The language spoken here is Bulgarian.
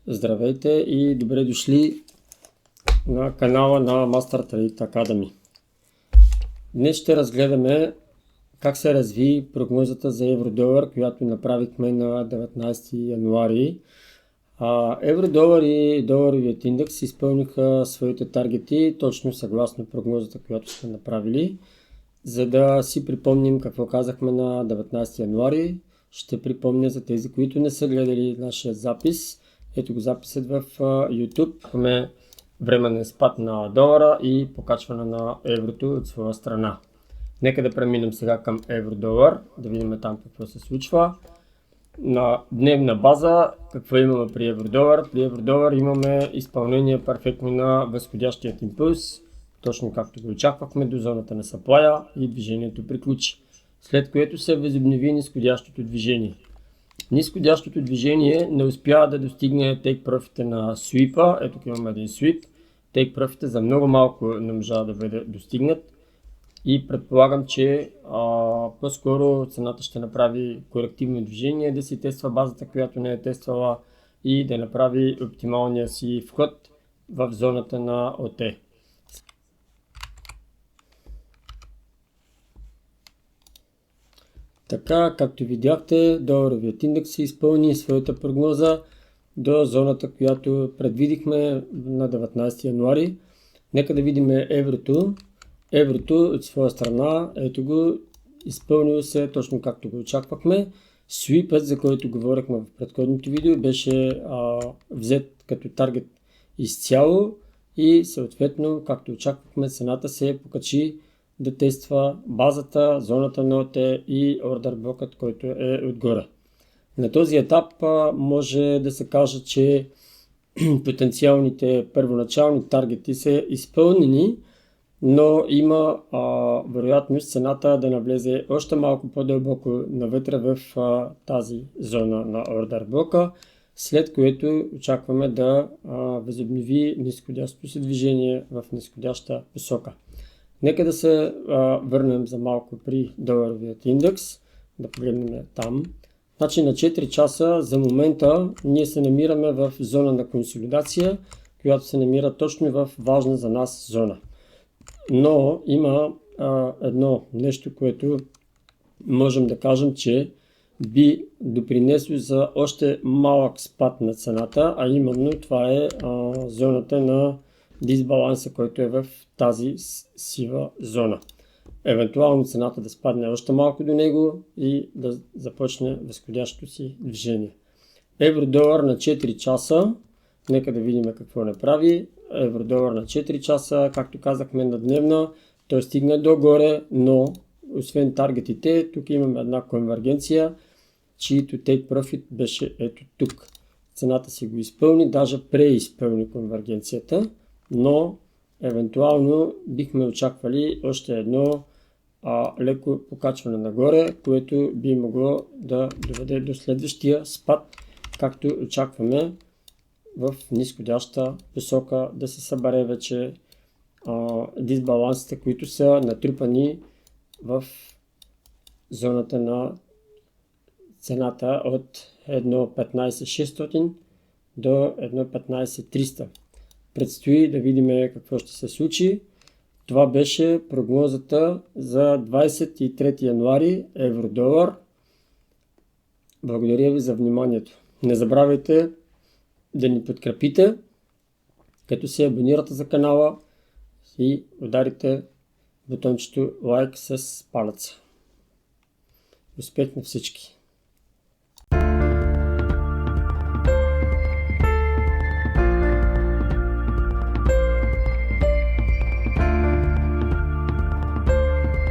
Здравейте и добре дошли на канала на Master Trade Academy. Днес ще разгледаме как се разви прогнозата за евро-долар, която направихме на 19 януари. Евро-долар и доларовият индекс изпълниха своите таргети точно съгласно прогнозата, която сме направили. За да си припомним какво казахме на 19 януари, ще припомня за тези, които не са гледали нашия запис. Ето го записът в YouTube. Имаме временен спад на долара и покачване на еврото от своя страна. Нека да преминем сега към евро-долар, да видим там какво се случва. На дневна база какво имаме при евро-долар? При евро-долар имаме изпълнение перфектно на възходящият импулс, точно както го очаквахме, до зоната на съплая и движението приключи. След което се възобнови нисходящото движение. Нисходящото движение не успя да достигне тейк профита на свипа. Ето тук имаме един свип. Тейк профита за много малко не можа да бъде достигнат. И предполагам, че по-скоро цената ще направи корективно движение, да си тества базата, която не е тествала и да направи оптималния си вход в зоната на ОТ. Така, както видяхте, доларовият индекс се изпълни своята прогноза до зоната, която предвидихме на 19 януари. Нека да видим еврото. Еврото от своя страна, ето го, изпълнило се точно както го очаквахме. Свипът, за който говорихме в предходното видео, беше взет като таргет изцяло и съответно, както очаквахме, цената се покачи да тества базата, зоната на ОТ и ордер блокът, който е отгоре. На този етап може да се каже, че потенциалните първоначални таргети са изпълнени, но има вероятност цената да навлезе още малко по-дълбоко навътре в тази зона на ордер блока, след което очакваме да възобнови нисходящото си движение в нисходяща посока. Нека да се върнем за малко при доларовият индекс, да погледнем там. Значи на 4 часа за момента ние се намираме в зона на консолидация, която се намира точно в важна за нас зона. Но има едно нещо, което можем да кажем, че би допринесло за още малък спад на цената, а именно това е зоната на дисбаланса, който е в тази сива зона. Евентуално цената да спадне още малко до него и да започне възходящото си движение. Евро-долар на 4 часа. Нека да видим какво направи. Евро-долар на 4 часа, както казахме на дневна, той стигна догоре, но освен таргетите, тук имаме една конвергенция, чието take profit беше ето тук. Цената си го изпълни, даже преизпълни конвергенцията, но евентуално бихме очаквали още едно леко покачване нагоре, което би могло да доведе до следващия спад, както очакваме в нисходяща посока да се събере вече дисбалансите, които са натрупани в зоната на цената от 1.15.600 до 1.15.300. Предстои да видим какво ще се случи. Това беше прогнозата за 23 януари евро-долар. Благодаря ви за вниманието. Не забравяйте да ни подкрепите, като се абонирате за канала и ударите бутончето лайк с палеца. Успех на всички!